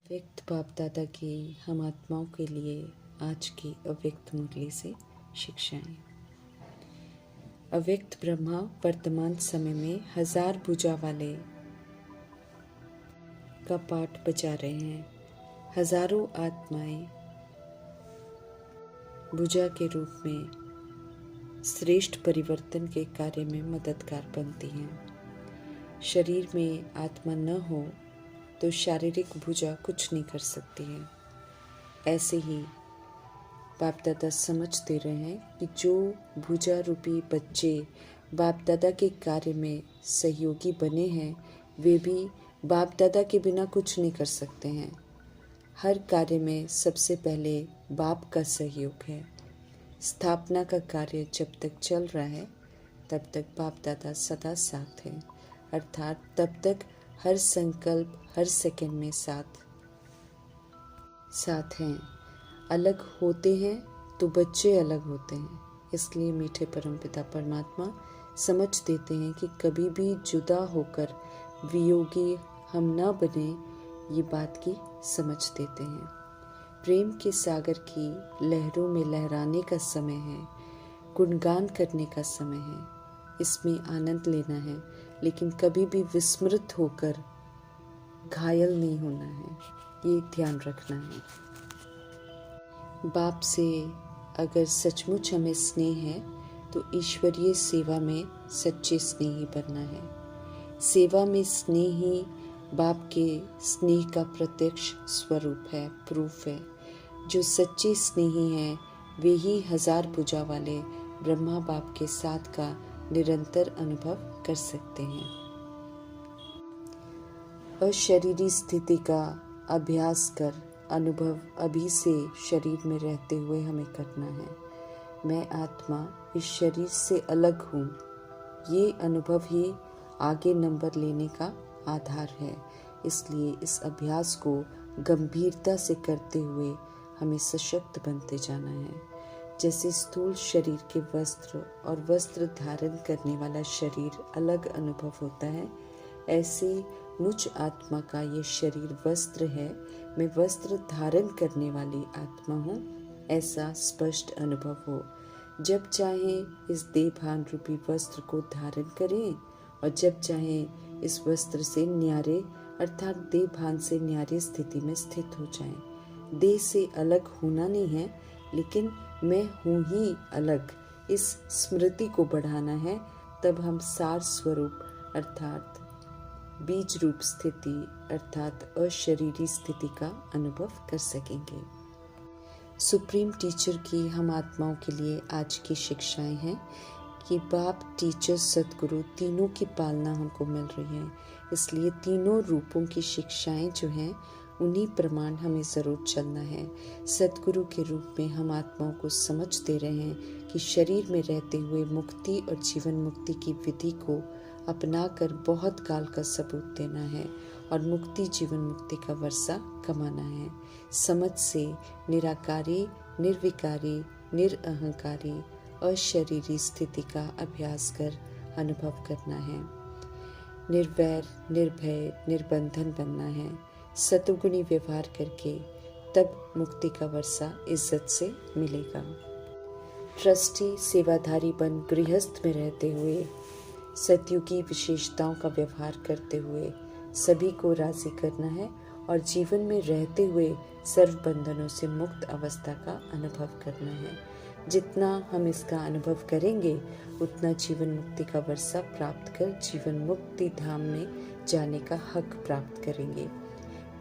व्यक्त बाप दादा की हम आत्माओं के लिए आज की अव्यक्त मुरली से शिक्षाएं। अव्यक्त ब्रह्मा वर्तमान समय में 1000 भुजा वाले का पाठ बजा रहे हैं। हजारों आत्माएं भुजा के रूप में श्रेष्ठ परिवर्तन के कार्य में मददगार बनती हैं। शरीर में आत्मा न हो तो शारीरिक भुजा कुछ नहीं कर सकती है। ऐसे ही बाप दादा समझ दे रहे हैं कि जो भुजा रूपी बच्चे बाप दादा के कार्य में सहयोगी बने हैं, वे भी बाप दादा के बिना कुछ नहीं कर सकते हैं। हर कार्य में सबसे पहले बाप का सहयोग है। स्थापना का कार्य जब तक चल रहा है तब तक बाप दादा सदा साथ हैं, अर्थात तब तक हर संकल्प हर सेकंड में साथ हैं। अलग होते हैं तो बच्चे अलग होते हैं, इसलिए मीठे परमपिता परमात्मा समझ देते हैं कि कभी भी जुदा होकर वियोगी हम न बने। ये बात की समझ देते हैं। प्रेम के सागर की लहरों में लहराने का समय है, गुणगान करने का समय है। इसमें आनंद लेना है, लेकिन कभी भी विस्मृत होकर घायल नहीं होना है, ये ध्यान रखना है। बाप से अगर सचमुच हमें स्नेह है तो ईश्वरीय सेवा में सच्चे स्नेही बनना है। सेवा में स्नेह ही बाप के स्नेह का प्रत्यक्ष स्वरूप है, प्रूफ है। जो सच्चे स्नेही हैं वे ही 1000 भुजा वाले ब्रह्मा बाप के साथ का निरंतर अनुभव कर सकते हैं। अशरीरी स्थिति का अभ्यास कर अनुभव अभी से शरीर में रहते हुए हमें करना है। मैं आत्मा इस शरीर से अलग हूँ। ये अनुभव ही आगे नंबर लेने का आधार है। इसलिए इस अभ्यास को गंभीरता से करते हुए हमें सशक्त बनते जाना है। जैसे स्थूल शरीर के वस्त्र और वस्त्र धारण करने वाला शरीर अलग अनुभव होता है, ऐसे मुझ आत्मा का ये शरीर वस्त्र है। मैं वस्त्र धारण करने वाली आत्मा हूँ, ऐसा स्पष्ट अनुभव हो। जब चाहे इस देहभान रूपी वस्त्र को धारण करें और जब चाहे इस वस्त्र से न्यारे अर्थात देहभान से न्यारे स्थिति में स्थित हो जाएं। देह से अलग होना नहीं है, लेकिन मैं हूँ ही अलग, इस स्मृति को बढ़ाना है। तब हम सार स्वरूप अर्थात बीज रूप स्थिति अर्थात अशरीरी स्थिति का अनुभव कर सकेंगे। सुप्रीम टीचर की हम आत्माओं के लिए आज की शिक्षाएं हैं कि बाप, टीचर, सदगुरु तीनों की पालना हमको मिल रही है। इसलिए तीनों रूपों की शिक्षाएं जो हैं उन्हीं प्रमाण हमें ज़रूर चलना है। सदगुरु के रूप में हम आत्माओं को समझ दे रहे हैं कि शरीर में रहते हुए मुक्ति और जीवन मुक्ति की विधि को अपनाकर बहुत काल का सबूत देना है और मुक्ति जीवन मुक्ति का वर्षा कमाना है। समझ से निराकारी, निर्विकारी, निरअहंकारी, अशरीरी स्थिति का अभ्यास कर अनुभव करना है। निर्वैर, निर्भय, निर्बंधन बनना है। सतुगुणी व्यवहार करके तब मुक्ति का वर्षा इज्जत से मिलेगा। ट्रस्टी, सेवाधारी बन गृहस्थ में रहते हुए सतयुगी विशेषताओं का व्यवहार करते हुए सभी को राजी करना है और जीवन में रहते हुए सर्व बंधनों से मुक्त अवस्था का अनुभव करना है। जितना हम इसका अनुभव करेंगे उतना जीवन मुक्ति का वर्षा प्राप्त कर जीवन मुक्ति धाम में जाने का हक प्राप्त करेंगे।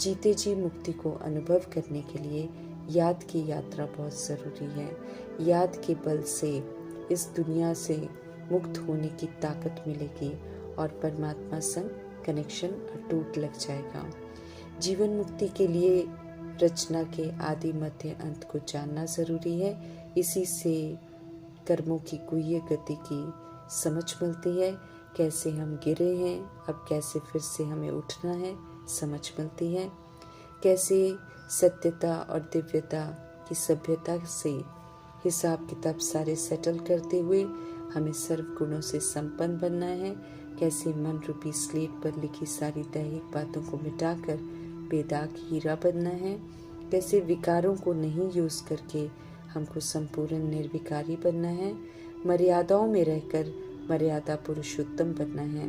जीते जी मुक्ति को अनुभव करने के लिए याद की यात्रा बहुत ज़रूरी है। याद के बल से इस दुनिया से मुक्त होने की ताकत मिलेगी और परमात्मा संग कनेक्शन अटूट लग जाएगा। जीवन मुक्ति के लिए रचना के आदि मध्य अंत को जानना ज़रूरी है। इसी से कर्मों की गुह्य गति की समझ मिलती है। कैसे हम गिरे हैं, अब कैसे फिर से हमें उठना है, समझ मिलती है। कैसे सत्यता और दिव्यता की सभ्यता से हिसाब किताब सारे सेटल करते हुए हमें सर्व गुणों से संपन्न बनना है। कैसे मन रूपी स्लेट पर लिखी सारी दैहिक बातों को मिटाकर बेदाग हीरा बनना है, कैसे विकारों को नहीं यूज करके हमको संपूर्ण निर्विकारी बनना है, मर्यादाओं में रहकर मर्यादा पुरुषोत्तम बनना है,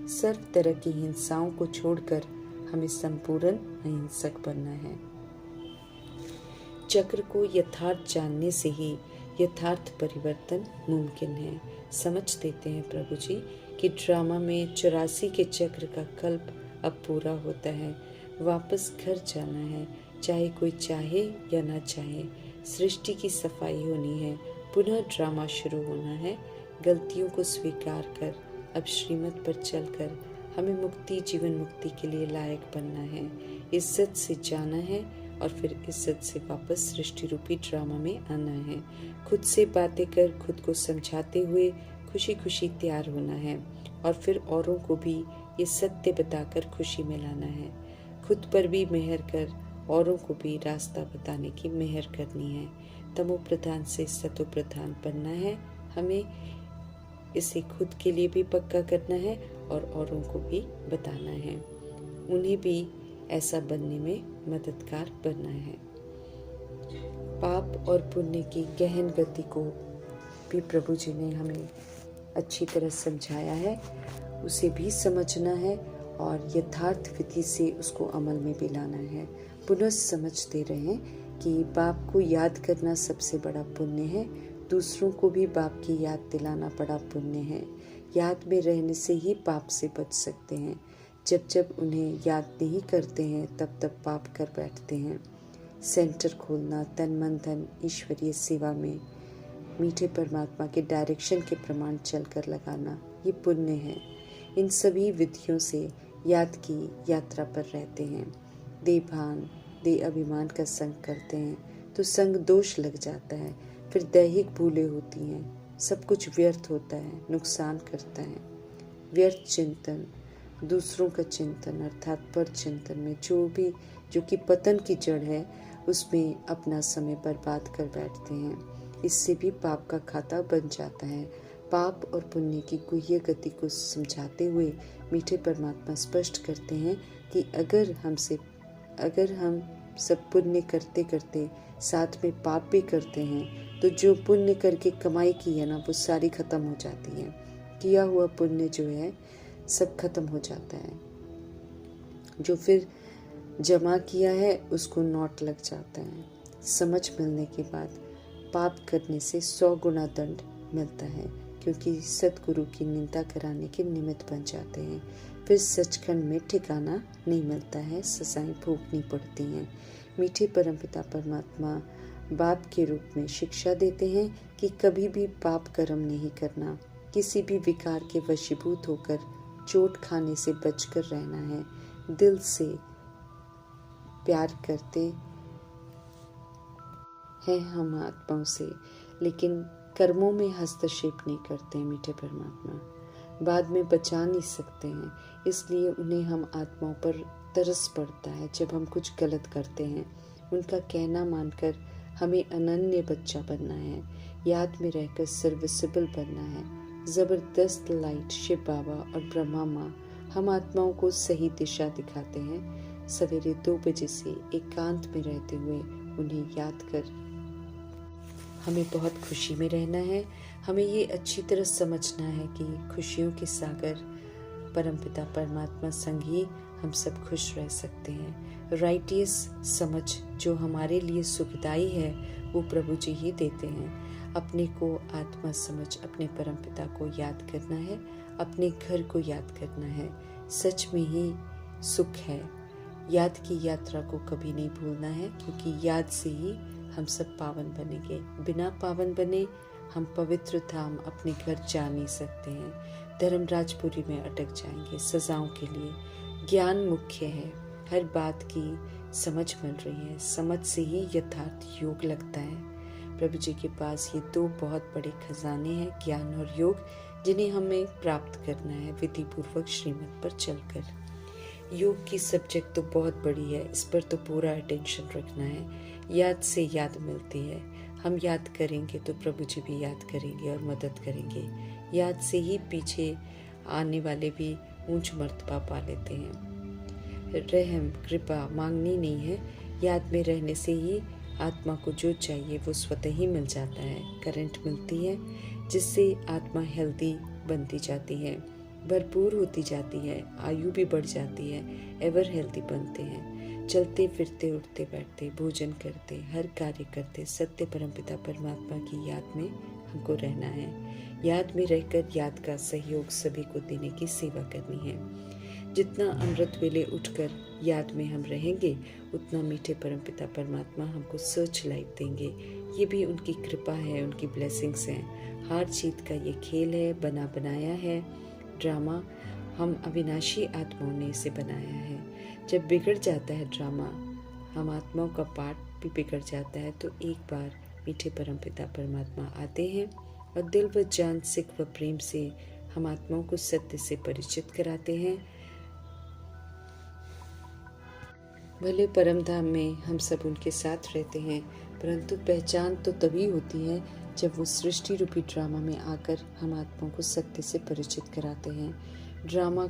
सर्व तरह की हिंसाओं को छोड़कर हमें संपूर्ण अहिंसक बनना है। चक्र को यथार्थ जानने से ही यथार्थ परिवर्तन मुमकिन है। समझ देते हैं प्रभु जी कि ड्रामा में 84 के चक्र का कल्प अब पूरा होता है। वापस घर जाना है, चाहे कोई चाहे या ना चाहे। सृष्टि की सफाई होनी है, पुनः ड्रामा शुरू होना है। गलतियों को स्वीकार कर अब श्रीमत पर चलकर हमें मुक्ति, जीवन मुक्ति के लिए लायक बनना है। इज्जत से जाना है और फिर इज्जत से वापस सृष्टि रूपी ड्रामा में आना है। खुद से बातें कर खुद को समझाते हुए खुशी खुशी तैयार होना है और फिर औरों को भी ये सत्य बताकर खुशी में लाना है। खुद पर भी मेहर कर औरों को भी रास्ता बताने की मेहर करनी है। तमो प्रधान से सतो प्रधान बनना है। हमें इसे खुद के लिए भी पक्का करना है और औरों को भी बताना है, उन्हें भी ऐसा बनने में मददगार बनना है। पाप और पुण्य की गहन गति को भी प्रभु जी ने हमें अच्छी तरह समझाया है, उसे भी समझना है और यथार्थ विधि से उसको अमल में भी लाना है। पुनः समझते रहें कि बाप को याद करना सबसे बड़ा पुण्य है, दूसरों को भी बाप की याद दिलाना बड़ा पुण्य है। याद में रहने से ही पाप से बच सकते हैं। जब जब उन्हें याद नहीं करते हैं तब तब पाप कर बैठते हैं। सेंटर खोलना, तन मन धन ईश्वरीय सेवा में मीठे परमात्मा के डायरेक्शन के प्रमाण चलकर लगाना, ये पुण्य है। इन सभी विधियों से याद की यात्रा पर रहते हैं। दे भान, दे अभिमान का संग करते हैं तो संग दोष लग जाता है, फिर दैहिक भूलें होती हैं, सब कुछ व्यर्थ होता है, नुकसान करता है। व्यर्थ चिंतन, दूसरों का चिंतन अर्थात पर चिंतन में जो कि पतन की जड़ है, उसमें अपना समय बर्बाद कर बैठते हैं। इससे भी पाप का खाता बन जाता है। पाप और पुण्य की गुह्य गति को समझाते हुए मीठे परमात्मा स्पष्ट करते हैं कि अगर हम सब पुण्य करते करते साथ में पाप भी करते हैं तो जो पुण्य करके कमाई की है ना, वो सारी खत्म हो जाती है। किया हुआ पुण्य जो है सब खत्म हो जाता है। जो फिर जमा किया है उसको नोट लग जाता है। समझ मिलने के बाद पाप करने से 100 गुना दंड मिलता है, क्योंकि सतगुरु की निंदा कराने के निमित्त बन जाते हैं। फिर सचखंड में ठिकाना नहीं मिलता है, सजाएं भोगनी पड़ती हैं। मीठे परमपिता परमात्मा बाप के रूप में शिक्षा देते हैं कि कभी भी पाप कर्म नहीं करना, किसी भी विकार के वशीभूत होकर चोट खाने से बचकर रहना है। दिल से प्यार करते हैं हम आत्माओं से, लेकिन कर्मों में हस्तक्षेप नहीं करते हैं मीठे परमात्मा। बाद में बचा नहीं सकते हैं, इसलिए उन्हें हम आत्माओं पर तरस पड़ता है जब हम कुछ गलत करते हैं। उनका कहना मानकर हमें अनन्य बच्चा बनना है, याद में रहकर सर्विसिबल बनना है। जबरदस्त लाइट शिव बाबा और ब्रह्मा माँ हम आत्माओं को सही दिशा दिखाते हैं। सवेरे 2 बजे से एकांत में रहते हुए उन्हें याद कर हमें बहुत खुशी में रहना है। हमें ये अच्छी तरह समझना है कि खुशियों के सागर परमपिता परमात्मा संग ही हम सब खुश रह सकते हैं। राइटियस समझ जो हमारे लिए सुखदाई है वो प्रभु जी ही देते हैं। अपने को आत्मा समझ अपने परमपिता को याद करना है, अपने घर को याद करना है। सच में ही सुख है। याद की यात्रा को कभी नहीं भूलना है, क्योंकि याद से ही हम सब पावन बनेंगे। बिना पावन बने हम पवित्र धाम अपने घर जा नहीं सकते हैं। धर्मराजपुरी में अटक जाएंगे सजाओं के लिए। ज्ञान मुख्य है, हर बात की समझ मिल रही है। समझ से ही यथार्थ योग लगता है। प्रभु जी के पास ये 2 बहुत बड़े खजाने हैं, ज्ञान और योग, जिन्हें हमें प्राप्त करना है विधि पूर्वक श्रीमत पर चलकर। योग की सब्जेक्ट तो बहुत बड़ी है, इस पर तो पूरा अटेंशन रखना है। याद से याद मिलती है, हम याद करेंगे तो प्रभु जी भी याद करेंगे और मदद करेंगे। याद से ही पीछे आने वाले भी ऊंच मर्तबा पा लेते हैं। रहम कृपा मांगनी नहीं है। याद में रहने से ही आत्मा को जो चाहिए वो स्वतः ही मिल जाता है। करंट मिलती है जिससे आत्मा हेल्दी बनती जाती है, भरपूर होती जाती है, आयु भी बढ़ जाती है, एवर हेल्दी बनते हैं। चलते फिरते उठते बैठते भोजन करते हर कार्य करते सत्य परमपिता परमात्मा की याद में हमको रहना है। याद में रहकर याद का सहयोग सभी को देने की सेवा करनी है। जितना अमृत वेले उठकर याद में हम रहेंगे उतना मीठे परमपिता परमात्मा हमको सर्च लाइट देंगे। ये भी उनकी कृपा है, उनकी ब्लेसिंग्स हैं। हार जीत का ये खेल है, बना बनाया है ड्रामा। हम अविनाशी आत्माओं ने इसे बनाया है। जब बिगड़ जाता है ड्रामा, हम आत्माओं का पार्ट भी बिगड़ जाता है, तो एक बार मीठे परमपिता परमात्मा आते हैं और दिल व जान सिख व प्रेम से हम आत्माओं को सत्य से परिचित कराते हैं। भले परम धाम में हम सब उनके साथ रहते हैं, परंतु पहचान तो तभी होती है जब वो सृष्टि रूपी ड्रामा में आकर हम आत्माओं को सत्य से परिचित कराते हैं। ड्रामा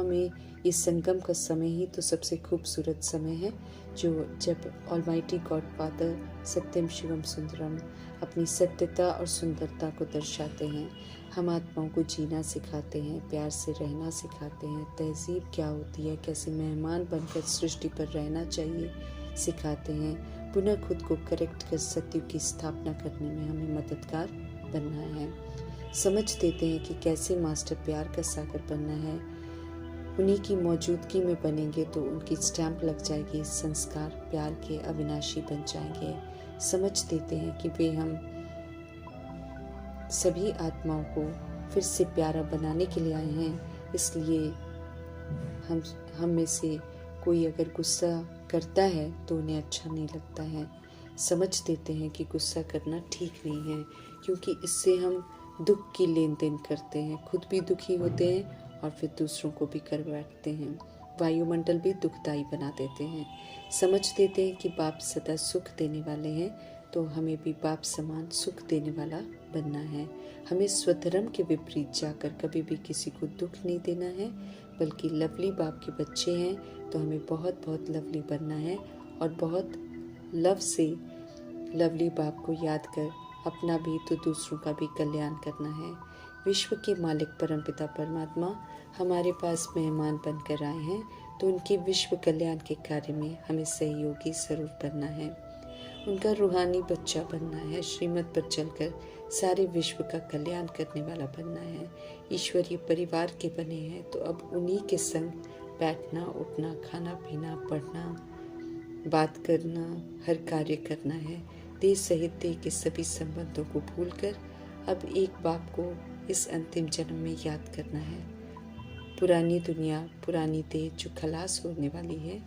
में ये संगम का समय ही तो सबसे खूबसूरत समय है, जो जब ऑलमाइटी गॉड फादर सत्यम शिवम सुंदरम अपनी सत्यता और सुंदरता को दर्शाते हैं। हम आत्माओं को जीना सिखाते हैं, प्यार से रहना सिखाते हैं, तहजीब क्या होती है, कैसे मेहमान बनकर सृष्टि पर रहना चाहिए सिखाते हैं। पुनः खुद को करेक्ट कर सत्य की स्थापना करने में हमें मददगार बनना है। समझ देते हैं कि कैसे मास्टर प्यार का सागर बनना है। उन्हीं की मौजूदगी में बनेंगे तो उनकी स्टैंप लग जाएगी, संस्कार प्यार के अविनाशी बन जाएंगे। समझ देते हैं कि वे हम सभी आत्माओं को फिर से प्यारा बनाने के लिए आए हैं, इसलिए हम में से कोई अगर गुस्सा करता है तो उन्हें अच्छा नहीं लगता है। समझ देते हैं कि गुस्सा करना ठीक नहीं है, क्योंकि इससे हम दुख की लेन देन करते हैं, खुद भी दुखी होते हैं और फिर दूसरों को भी कर बैठते हैं, वायुमंडल भी दुखदायी बना देते हैं। समझ देते हैं कि बाप सदा सुख देने वाले हैं, तो हमें भी बाप समान सुख देने वाला बनना है। हमें स्वधर्म के विपरीत जाकर कभी भी किसी को दुख नहीं देना है, बल्कि लवली बाप के बच्चे हैं तो हमें बहुत बहुत लवली बनना है और बहुत लव से लवली बाप को याद कर अपना भी तो दूसरों का भी कल्याण करना है। विश्व के मालिक परमपिता परमात्मा हमारे पास मेहमान बनकर आए हैं, तो उनके विश्व कल्याण के कार्य में हमें सहयोगी जरूर बनना है। उनका रूहानी बच्चा बनना है, श्रीमत पर चलकर सारे विश्व का कल्याण करने वाला बनना है। ईश्वरीय परिवार के बने हैं तो अब उन्हीं के संग बैठना उठना खाना पीना पढ़ना बात करना हर कार्य करना है। देह सहित देह के सभी संबंधों को भूलकर अब एक बाप को इस अंतिम जन्म में याद करना है। पुरानी दुनिया पुरानी देह जो खलास होने वाली है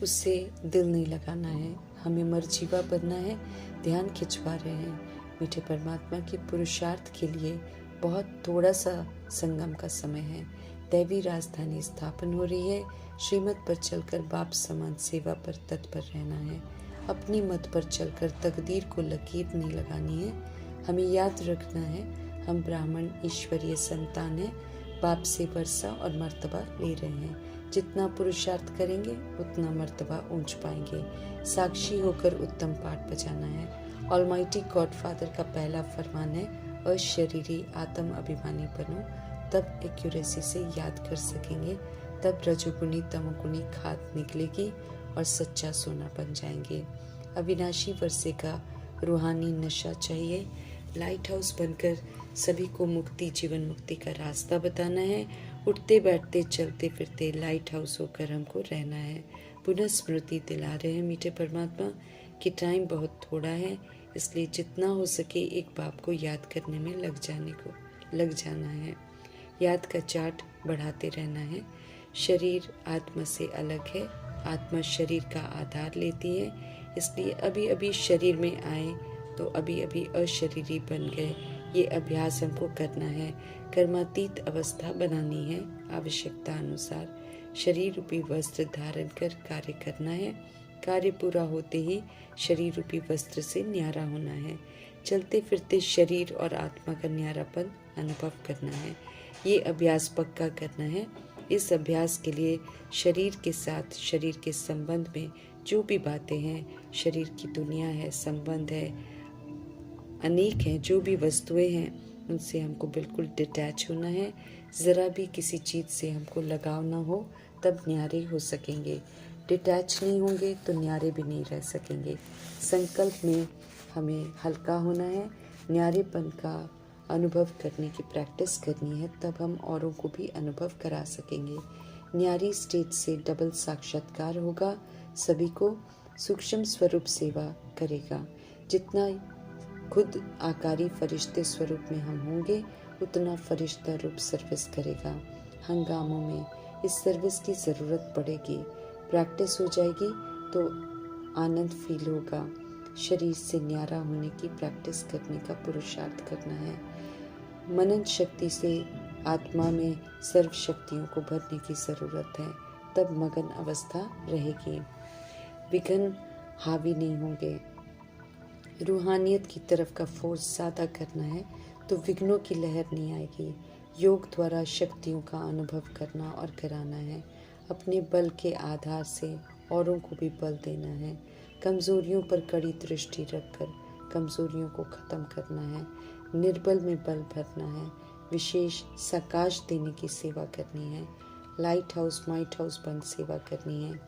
उससे दिल नहीं लगाना है। हमें मरजीवा बनना है, ध्यान खिंचवा रहे हैं। मीठे परमात्मा के पुरुषार्थ के लिए बहुत थोड़ा सा संगम का समय है। दैवी राजधानी स्थापन हो रही है। श्रीमत पर चलकर बाप समान सेवा पर तत्पर रहना है। अपनी मत पर चलकर तकदीर को लकीर नहीं लगानी है। हमें याद रखना है हम ब्राह्मण ईश्वरीय संतान हैं, बाप से वर्षा और मर्तबा ले रहे हैं। जितना पुरुषार्थ करेंगे उतना मर्तबा ऊंच पाएंगे। साक्षी होकर उत्तम पाठ बजाना है। ऑलमाइटी गॉड फादर का पहला फरमान है, अशरीरी आत्म अभिमानी बनो, तब एक्यूरेसी से याद कर सकेंगे, तब रजोगुनी तमोगुनी खाद निकलेगी और सच्चा सोना बन जाएंगे। अविनाशी वर्षे का रूहानी नशा चाहिए। लाइट हाउस बनकर सभी को मुक्ति जीवन मुक्ति का रास्ता बताना है। उठते बैठते चलते फिरते लाइट हाउस होकर हमको रहना है। पुनः स्मृति दिला रहे हैं मीठे परमात्मा कि टाइम बहुत थोड़ा है, इसलिए जितना हो सके एक बाप को याद करने में लग जाना है। याद का चार्ट बढ़ाते रहना है। शरीर आत्मा से अलग है, आत्मा शरीर का आधार लेती है, इसलिए अभी अभी शरीर में आए तो अभी अभी अशरीरी बन गए। ये अभ्यास हमको करना है। कर्मातीत अवस्था बनानी है। आवश्यकता अनुसार शरीर रूपी वस्त्र धारण कर कार्य करना है। कार्य पूरा होते ही शरीर रूपी वस्त्र से न्यारा होना है। चलते फिरते शरीर और आत्मा का न्यारापन अनुभव करना है। ये अभ्यास पक्का करना है। इस अभ्यास के लिए शरीर के साथ, शरीर के संबंध में जो भी बातें हैं, शरीर की दुनिया है, संबंध है, अनेक हैं, जो भी वस्तुएं हैं, उनसे हमको बिल्कुल डिटैच होना है। ज़रा भी किसी चीज़ से हमको लगाव ना हो, तब न्यारे हो सकेंगे। डिटैच नहीं होंगे तो न्यारे भी नहीं रह सकेंगे। संकल्प में हमें हल्का होना है, न्यारेपन का अनुभव करने की प्रैक्टिस करनी है, तब हम औरों को भी अनुभव करा सकेंगे। न्यारी स्टेट से डबल साक्षात्कार होगा, सभी को सूक्ष्म स्वरूप सेवा करेगा। जितना खुद आकारी फरिश्ते स्वरूप में हम होंगे, उतना फरिश्ता रूप सर्विस करेगा। हंगामों में इस सर्विस की ज़रूरत पड़ेगी। प्रैक्टिस हो जाएगी तो आनंद फील होगा। शरीर से न्यारा होने की प्रैक्टिस करने का पुरुषार्थ करना है। मनन शक्ति से आत्मा में सर्व शक्तियों को भरने की ज़रूरत है, तब मगन अवस्था रहेगी। विघ्न हावी नहीं होंगे। रूहानियत की तरफ का फोर्स ज़्यादा करना है तो विघ्नों की लहर नहीं आएगी। योग द्वारा शक्तियों का अनुभव करना और कराना है। अपने बल के आधार से औरों को भी बल देना है। कमज़ोरियों पर कड़ी दृष्टि रखकर कमज़ोरियों को ख़त्म करना है। निर्बल में बल भरना है। विशेष सकाश देने की सेवा करनी है। लाइट हाउस माइट हाउस बन सेवा करनी है।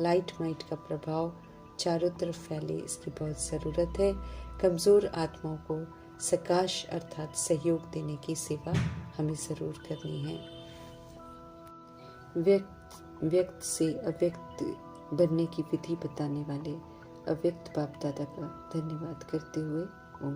लाइट माइट का प्रभाव चारों तरफ फैले, इसकी बहुत ज़रूरत है। कमज़ोर आत्माओं को सकाश अर्थात सहयोग देने की सेवा हमें ज़रूर करनी है। व्यक्त से अव्यक्त बनने की विधि बताने वाले अव्यक्त बाप दादा का धन्यवाद करते हुए ओम